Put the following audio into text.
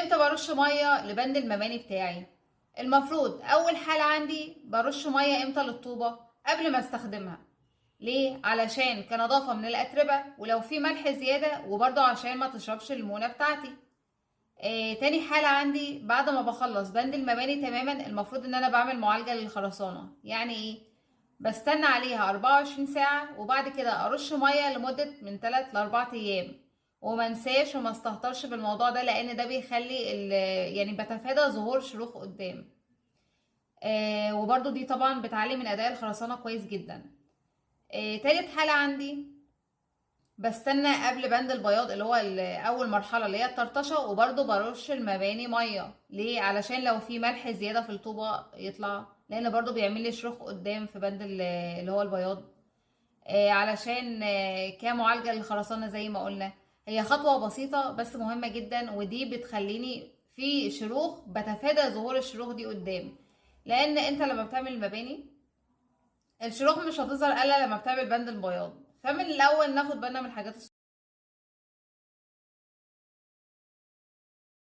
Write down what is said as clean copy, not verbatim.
امتى برش ميه لبند المباني بتاعي؟ المفروض اول حالة عندي برش ميه امتى للطوبة؟ قبل ما استخدمها. ليه؟ علشان كنظافة من الاتربة، ولو في ملح زيادة، وبرضه عشان ما تشربش المونة بتاعتي. تاني حالة عندي بعد ما بخلص بند المباني تماما، المفروض ان انا بعمل معالجة للخرسانة. يعني ايه؟ بستنى عليها 24 ساعة، وبعد كده ارش مية لمدة من 3 ل 4 ايام. ومنساش وما استهترش بالموضوع ده، لان ده بيخلي يعني بتفادى ظهور شروخ قدام. وبرضو دي طبعا بتعلي من اداء الخرسانة كويس جدا. تالت حالة عندي بستنى قبل بند البياض، اللي هو اول مرحله اللي هي الطرطشه، وبرده برش المباني ميه. ليه؟ علشان لو في ملح زياده في الطوبه يطلع، لان برده بيعمل لي شروخ قدام في بند اللي هو البياض. علشان كمعالجه للخرسانه زي ما قلنا. هي خطوه بسيطه بس مهمه جدا، ودي بتخليني في شروخ بتفادى ظهور الشروخ دي قدام. لان انت لما بتعمل المباني الشروخ مش هتظهر الا لما بتعمل بند البياض. فمن الاول ناخد بالنا من الحاجات